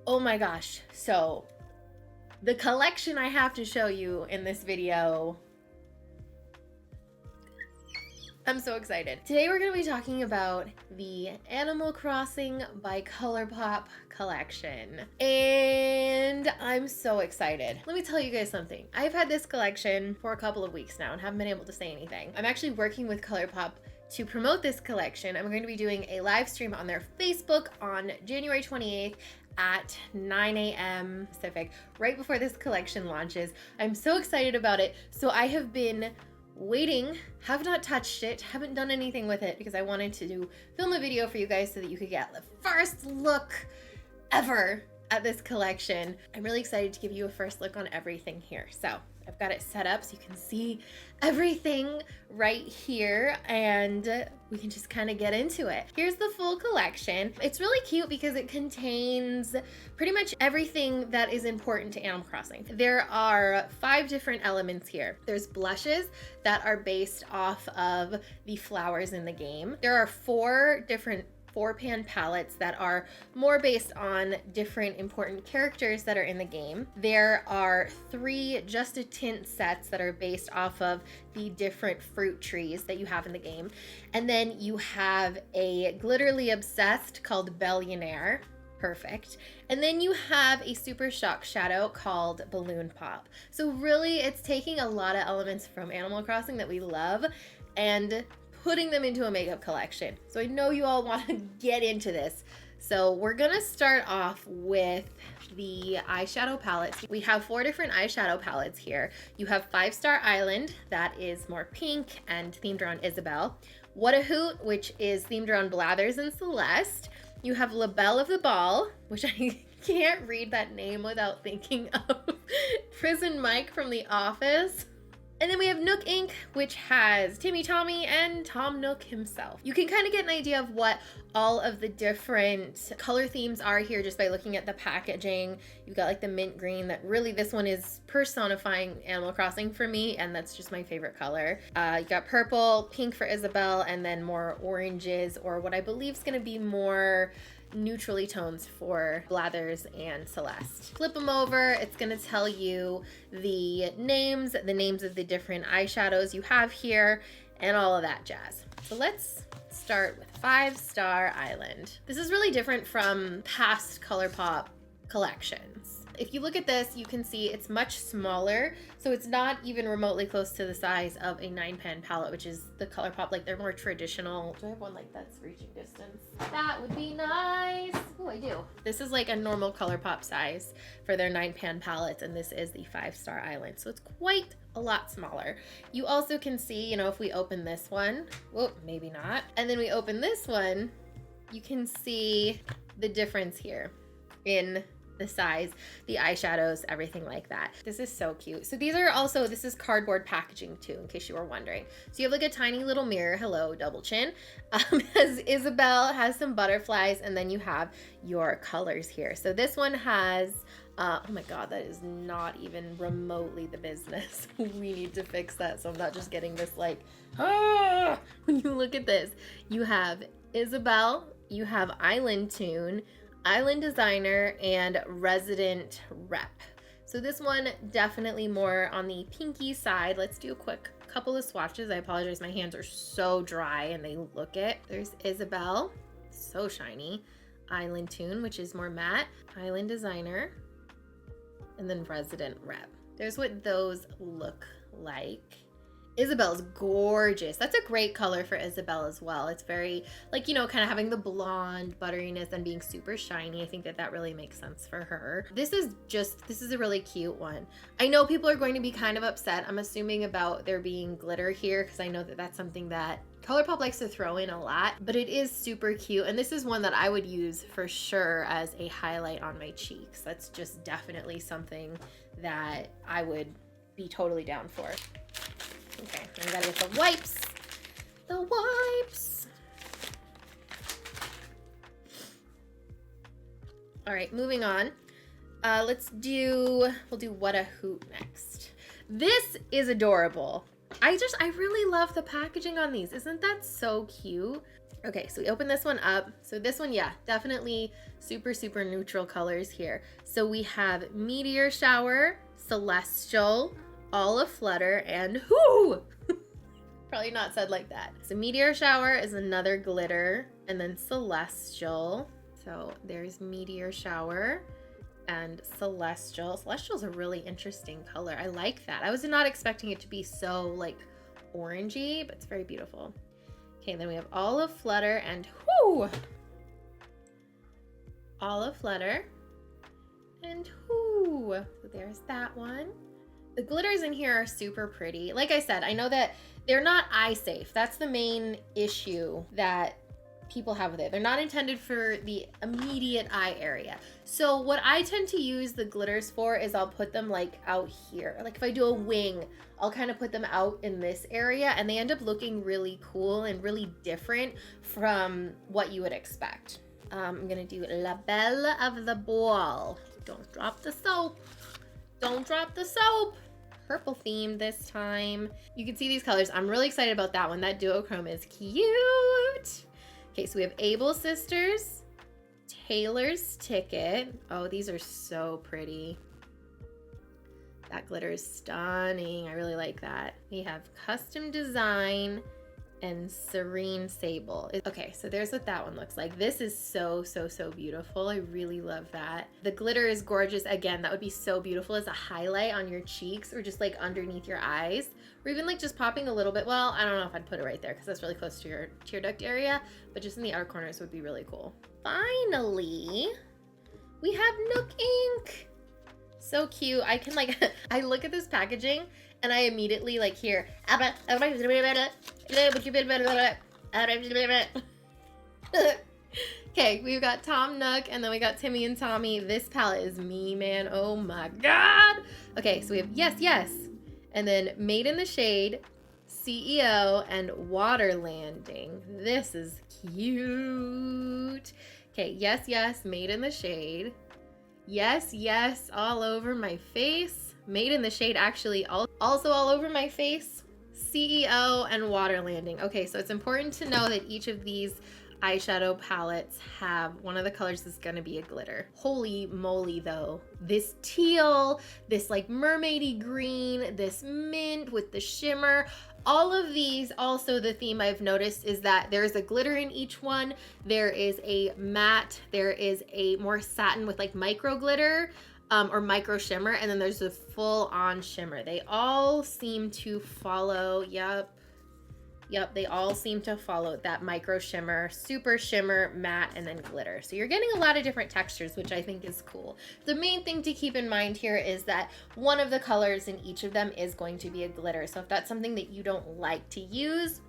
Oh my gosh. So the collection I have to show you in this video, I'm so excited. Today we're going to be talking about the Animal Crossing by Colourpop collection. And I'm so excited. Let me tell you guys something. I've had this collection for a couple of weeks now and haven't been able to say anything. I'm actually working with Colourpop to promote this collection. I'm going to be doing a live stream on their Facebook on January 28th at 9 a.m. Pacific, right before this collection launches. I'm so excited about it. So I have been waiting, have not touched it, haven't done anything with it because I wanted to film a video for you guys so that you could get the first look ever at this collection. I'm really excited to give you a first look on everything here. So I've got it set up so you can see everything right here and we can just kind of get into it. Here's the full collection. It's really cute because it contains pretty much everything that is important to Animal Crossing. There are 5 different elements here. There's blushes that are based off of the flowers in the game. There are 4 different 4-pan palettes that are more based on different important characters that are in the game. There are 3 just a tint sets that are based off of the different fruit trees that you have in the game. And then you have a Glitterally Obsessed called Bellionaire. Perfect. And then you have a super shock shadow called Balloon Pop. So really it's taking a lot of elements from Animal Crossing that we love and putting them into a makeup collection. So I know you all want to get into this. So we're gonna start off with the eyeshadow palettes. We have 4 different eyeshadow palettes here. You have 5 Star Island, that is more pink and themed around Isabel. What a Hoot, which is themed around Blathers and Celeste. You have La Belle of the Ball, which I can't read that name without thinking of Prison Mike from The Office. And then we have Nook Ink, which has Timmy Tommy and Tom Nook himself. You can kind of get an idea of what all of the different color themes are here just by looking at the packaging. You've got like the mint green that really, this one is personifying Animal Crossing for me, and that's just my favorite color. You got purple, pink for Isabel, and then more oranges, or what I believe is gonna be more neutrally tones for Blathers and Celeste. Flip them over, it's gonna tell you the names of the different eyeshadows you have here and all of that jazz. So let's start with 5 Star Island. This is really different from past Colourpop collections. If you look at this, you can see it's much smaller, so it's not even remotely close to the size of a 9-pan palette, which is the Colourpop, like they're more traditional. Do I have one like that's reaching distance? That would be nice. Oh, I do. This is like a normal Colourpop size for their 9-pan palettes, and this is the 5 Star Island, so it's quite a lot smaller. You also can see, you know, if we open this one, whoa, maybe not, and then we open this one, you can see the difference here in the size, the eyeshadows, everything like that. This is so cute. So these are also, this is cardboard packaging too, in case you were wondering. So you have like a tiny little mirror, hello, double chin. As Isabel has some butterflies, and then you have your colors here. So this one has, oh my God, that is not even remotely the business. We need to fix that so I'm not just getting this like, ah! When you look at this, you have Isabel, you have Island Tune, Island Designer, and Resident Rep. So this one definitely more on the pinky side. Let's do a quick couple of swatches. I apologize, my hands are so dry and they look it. There's Isabel, so shiny. Island Tune, which is more matte. Island Designer, and then Resident Rep. There's what those look like. Isabel's gorgeous. That's a great color for Isabel as well. It's very, like, you know, kind of having the blonde butteriness and being super shiny. I think that that really makes sense for her. This is a really cute one. I know people are going to be kind of upset, I'm assuming, about there being glitter here, because I know that that's something that Colourpop likes to throw in a lot, but it is super cute. And this is one that I would use for sure as a highlight on my cheeks. That's just definitely something that I would be totally down for. Okay, I gotta get the wipes. The wipes. All right, moving on. We'll do What a Hoot next. This is adorable. I really love the packaging on these. Isn't that so cute? Okay, so we open this one up. So this one, yeah, definitely super, super neutral colors here. So we have Meteor Shower, Celestial, Olive Flutter, and whoo! Probably not said like that. So Meteor Shower is another glitter, and then Celestial. So there's Meteor Shower and Celestial. Celestial's a really interesting color. I like that. I was not expecting it to be so like orangey, but it's very beautiful. Okay, then we have Olive Flutter and whoo! Olive Flutter and whoo! So there's that one. The glitters in here are super pretty. Like I said, I know that they're not eye safe. That's the main issue that people have with it. They're not intended for the immediate eye area. So what I tend to use the glitters for is I'll put them like out here. Like if I do a wing, I'll kind of put them out in this area and they end up looking really cool and really different from what you would expect. I'm gonna do La Belle of the Ball. Don't drop the soap. Don't drop the soap. Purple theme this time. You can see these colors. I'm really excited about that one. That duochrome is cute. Okay, so we have Able Sisters, Taylor's Ticket. Oh, these are so pretty. That glitter is stunning. I really like that. We have Custom Design and Serene Sable. Okay, so there's what that one looks like. This is so, so, so beautiful. I really love that. The glitter is gorgeous. Again, that would be so beautiful as a highlight on your cheeks or just like underneath your eyes, or even like just popping a little bit. Well, I don't know if I'd put it right there because that's really close to your tear duct area, but just in the outer corners would be really cool. Finally, we have Nook Ink. So cute. I can like, I look at this packaging and I immediately like hear, okay, we've got Tom Nook and then we got Timmy and Tommy. This palette is me, man. Oh my God. Okay, so we have Yes, Yes. And then Made in the Shade, CEO, and Water Landing. This is cute. Okay, Yes, Yes, Made in the Shade. Yes, Yes, all over my face. Made in the Shade actually also all over my face. CEO and Water Landing. Okay, so it's important to know that each of these eyeshadow palettes have one of the colors is gonna be a glitter. Holy moly though. This teal, this like mermaidy green, this mint with the shimmer, all of these, also the theme I've noticed is that there's a glitter in each one. There is a matte, there is a more satin with like micro glitter or micro shimmer, and then there's a full on shimmer. They all seem to follow, yep, they all seem to follow that micro shimmer, super shimmer, matte, and then glitter. So you're getting a lot of different textures, which I think is cool. The main thing to keep in mind here is that one of the colors in each of them is going to be a glitter. So if that's something that you don't like to use,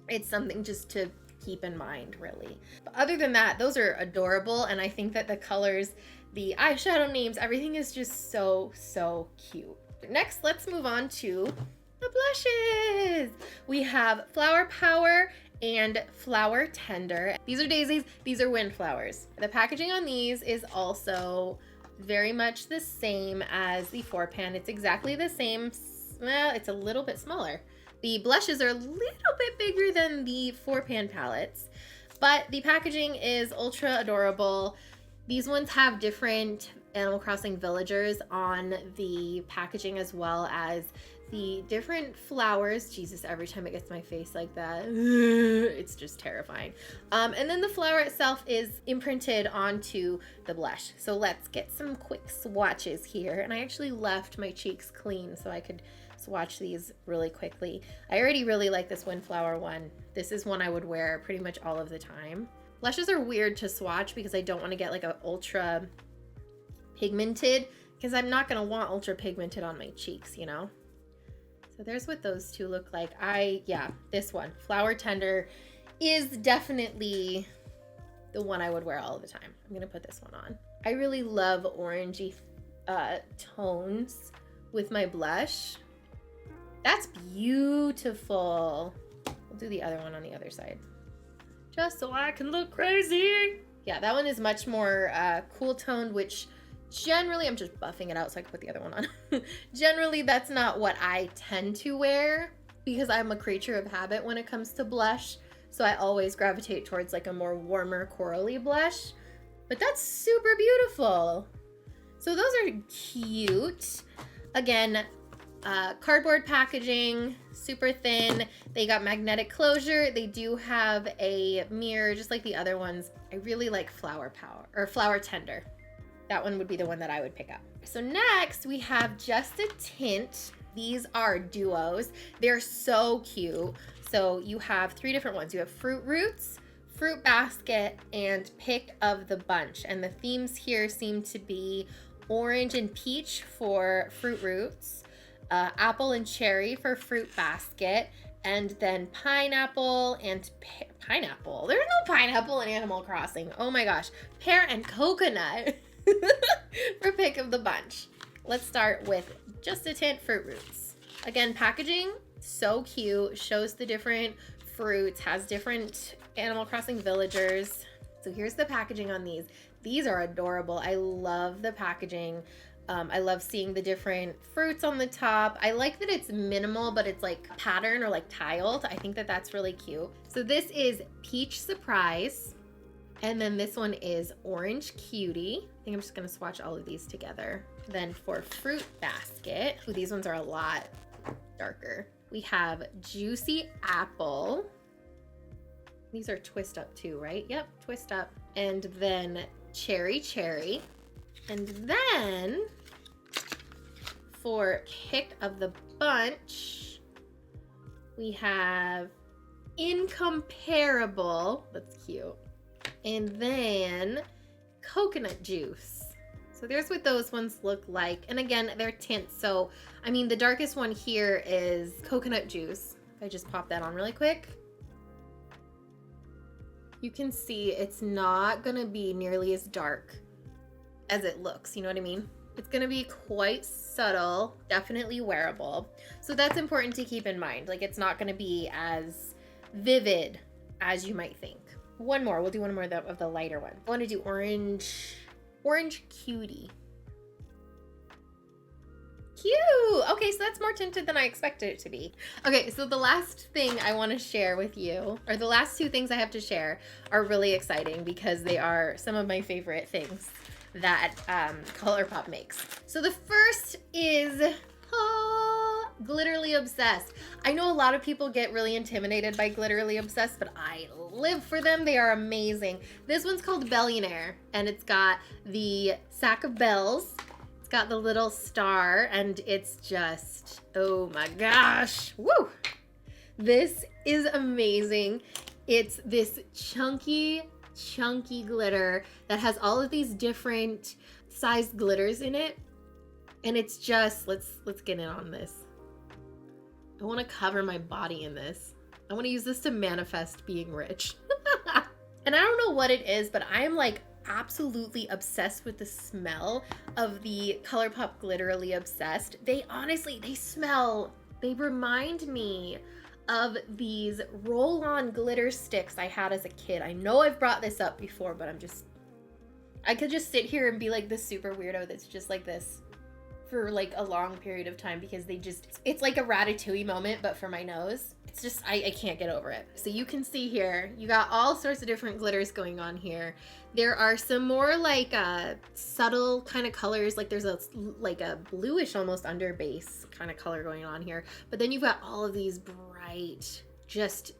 it's something just to keep in mind, really. But other than that, those are adorable, and I think that the colors, the eyeshadow names, everything is just so, so cute. Next, let's move on to the blushes. We have Flower Power and Flower Tender. These are daisies, these are windflowers. The packaging on these is also very much the same as the 4-pan. It's exactly the same, well, it's a little bit smaller. The blushes are a little bit bigger than the 4-pan palettes, but the packaging is ultra adorable. These ones have different Animal Crossing villagers on the packaging as well as the different flowers. Jesus, every time it gets my face like that, it's just terrifying. And then the flower itself is imprinted onto the blush. So let's get some quick swatches here. And I actually left my cheeks clean so I could swatch these really quickly. I already really like this windflower one. This is one I would wear pretty much all of the time. Blushes are weird to swatch because I don't want to get like an ultra pigmented, because I'm not going to want ultra pigmented on my cheeks, you know? So there's what those two look like. Yeah, this one, Flower Tender, is definitely the one I would wear all the time. I'm gonna put this one on. I really love orangey tones with my blush. That's beautiful. We'll do the other one on the other side, just so I can look crazy. Yeah, that one is much more cool toned, which generally, I'm just buffing it out so I can put the other one on. Generally, that's not what I tend to wear because I'm a creature of habit when it comes to blush. so I always gravitate towards like a more warmer corally blush, but that's super beautiful. So those are cute. Again, cardboard packaging, super thin. They got magnetic closure. They do have a mirror just like the other ones. I really like Flower Power or Flower Tender. That one would be the one that I would pick up. So next we have Just a Tint. These are duos. They're so cute. So you have 3 different ones. You have Fruit Roots, Fruit Basket, and Pick of the Bunch. And the themes here seem to be orange and peach for Fruit Roots, apple and cherry for Fruit Basket, and then pineapple and pineapple. There's no pineapple in Animal Crossing. Oh my gosh. Pear and coconut for Pick of the Bunch. Let's start with Just a Tint Fruit Roots. Again, packaging, so cute. Shows the different fruits, has different Animal Crossing villagers. So here's the packaging on these. These are adorable. I love the packaging. I love seeing the different fruits on the top. I like that it's minimal, but it's like pattern or like tiled. I think that that's really cute. So this is Peach Surprise. And then this one is Orange Cutie. I think I'm just gonna swatch all of these together. Then for Fruit Basket, ooh, these ones are a lot darker. We have Juicy Apple. These are twist up too, right? Yep, twist up. And then Cherry Cherry. And then for Pick of the Bunch, we have Incomparable. That's cute. And then Coconut Juice. So there's what those ones look like. And again, they're tints. So, I mean, the darkest one here is Coconut Juice. If I just pop that on really quick, you can see it's not gonna be nearly as dark as it looks, you know what I mean? It's gonna be quite subtle, definitely wearable. So that's important to keep in mind. Like, it's not gonna be as vivid as you might think. One more, we'll do one more of the lighter one. I wanna do Orange Cutie. Cute! Okay, so that's more tinted than I expected it to be. Okay, so the last thing I want to share with you, or the last 2 things I have to share, are really exciting because they are some of my favorite things that Colourpop makes. So the first is Glitterally Obsessed. I know a lot of people get really intimidated by Glitterally Obsessed, but I live for them. They are amazing. This one's called Bellionaire, and it's got the sack of bells. Got the little star, and it's just, oh my gosh, woo! This is amazing. It's this chunky glitter that has all of these different sized glitters in it, and it's just, let's get in on this. I want to cover my body in this. I want to use this to manifest being rich. And I don't know what it is, but I am like absolutely obsessed with the smell of the Colourpop Glitterally Obsessed. They honestly, they remind me of these roll-on glitter sticks I had as a kid. I know I've brought this up before, but I could just sit here and be like this super weirdo that's just like this for like a long period of time because it's like a Ratatouille moment, but for my nose. It's just, I can't get over it. So you can see here, you got all sorts of different glitters going on here. There are some more like subtle kind of colors, like there's a bluish almost under base kind of color going on here. But then you've got all of these bright, just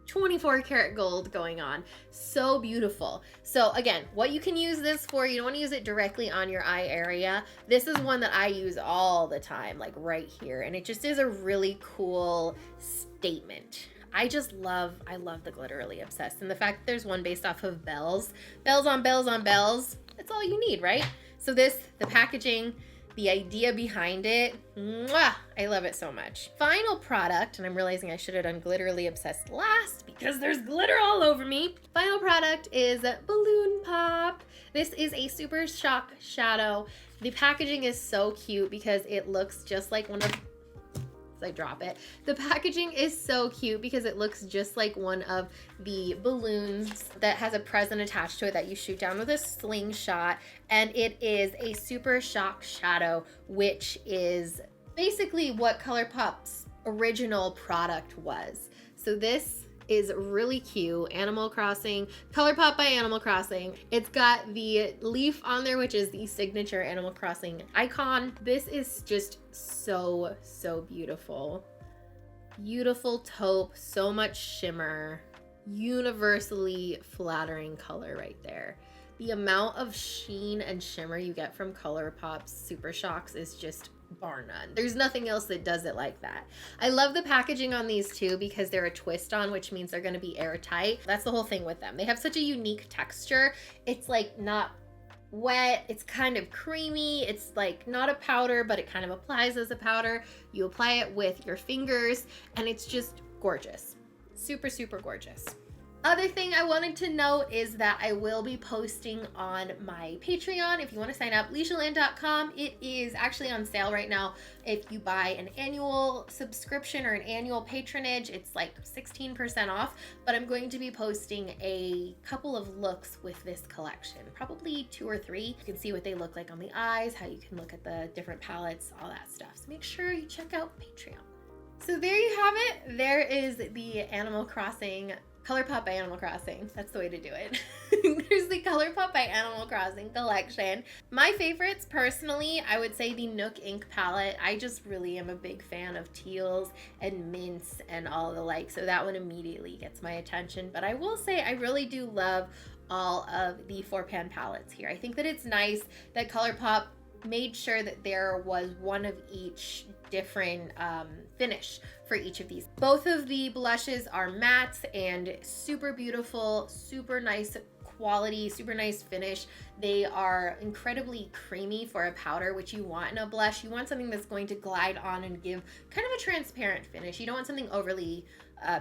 24 karat gold going on. So beautiful. So again, what you can use this for, you don't want to use it directly on your eye area. This is one that I use all the time, like right here. And it just is a really cool statement. I love the Glitterally Obsessed. And the fact that there's one based off of bells on bells on bells, that's all you need, right? So the packaging, the idea behind it, mwah, I love it so much. Final product, and I'm realizing I should have done Glitterally Obsessed last because there's glitter all over me. Final product is Balloon Pop. This is a Super Shock Shadow. The packaging is so cute because it looks just like one of, I drop it. The packaging is so cute because it looks just like one of the balloons that has a present attached to it that you shoot down with a slingshot. And it is a Super Shock Shadow, which is basically what Colourpop's original product was. So this is really cute. Animal Crossing, Colourpop by Animal Crossing. It's got the leaf on there, which is the signature Animal Crossing icon. This is just so, so beautiful. Beautiful taupe, so much shimmer, universally flattering color right there. The amount of sheen and shimmer you get from Colourpop's Super Shocks is just bar none. There's nothing else that does it like that. I love the packaging on these too because they're a twist on, which means they're going to be airtight. That's the whole thing with them. They have such a unique texture. It's like not wet, it's kind of creamy, it's like not a powder, but it kind of applies as a powder. You apply it with your fingers and it's just gorgeous. Super, super gorgeous. Other thing I wanted to note is that I will be posting on my Patreon. If you want to sign up, leeshaland.com. It is actually on sale right now. If you buy an annual subscription or an annual patronage, it's like 16% off. But I'm going to be posting a couple of looks with this collection, probably 2 or 3. You can see what they look like on the eyes, how you can look at the different palettes, all that stuff. So make sure you check out Patreon. So there you have it. There is the Animal Crossing Colourpop by Animal Crossing. That's the way to do it. There's the Colourpop by Animal Crossing collection. My favorites, personally, I would say the Nook Ink palette. I just really am a big fan of teals and mints and all the like, so that one immediately gets my attention. But I will say I really do love all of the 4-pan palettes here. I think that it's nice that Colourpop made sure that there was one of each different finish for each of these. Both of the blushes are mattes and super beautiful, super nice quality, super nice finish. They are incredibly creamy for a powder, which you want in a blush. You want something that's going to glide on and give kind of a transparent finish. You don't want something overly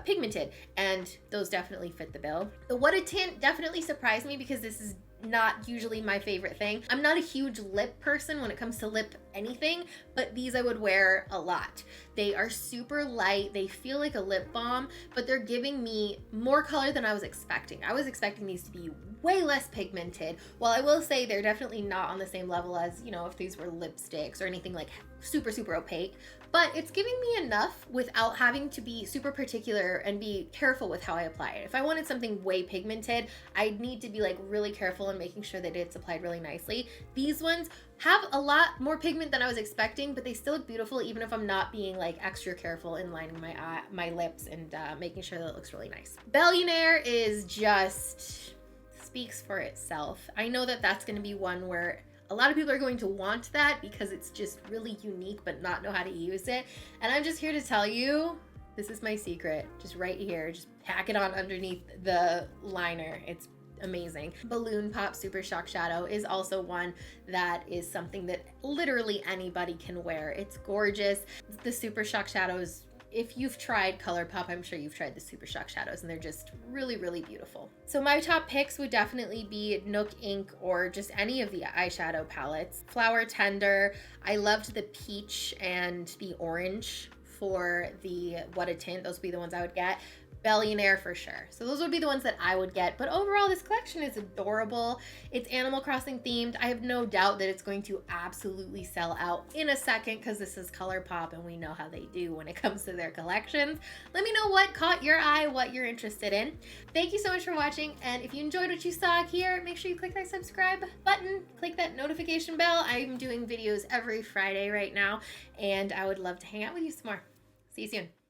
pigmented, and those definitely fit the bill. The What a Tint definitely surprised me because this is not usually my favorite thing. I'm not a huge lip person when it comes to lip anything, but these I would wear a lot. They are super light, they feel like a lip balm, but they're giving me more color than I was expecting. I was expecting these to be way less pigmented. While I will say they're definitely not on the same level as, you know, if these were lipsticks or anything like super, super opaque, but it's giving me enough without having to be super particular and be careful with how I apply it. If I wanted something way pigmented, I'd need to be like really careful and making sure that it's applied really nicely. These ones have a lot more pigment than I was expecting, but they still look beautiful even if I'm not being like extra careful in lining my lips and making sure that it looks really nice. Bellionaire is just speaks for itself. I know that that's going to be one where a lot of people are going to want that because it's just really unique but not know how to use it. And I'm just here to tell you, this is my secret. Just right here. Just pack it on underneath the liner. It's amazing. Balloon Pop Super Shock Shadow is also one that is something that literally anybody can wear. It's gorgeous. The Super Shock Shadows, if you've tried Colourpop, I'm sure you've tried the Super Shock Shadows, and they're just really, really beautiful. So my top picks would definitely be Nook Ink or just any of the eyeshadow palettes. Flower Tender. I loved the peach and the orange for the What a Tint. Those would be the ones I would get. Bellionaire for sure. So those would be the ones that I would get. But overall, this collection is adorable. It's Animal Crossing themed. I have no doubt that it's going to absolutely sell out in a second because this is Colourpop and we know how they do when it comes to their collections. Let me know what caught your eye, what you're interested in. Thank you so much for watching. And if you enjoyed what you saw here, make sure you click that subscribe button, click that notification bell. I'm doing videos every Friday right now, and I would love to hang out with you some more. See you soon.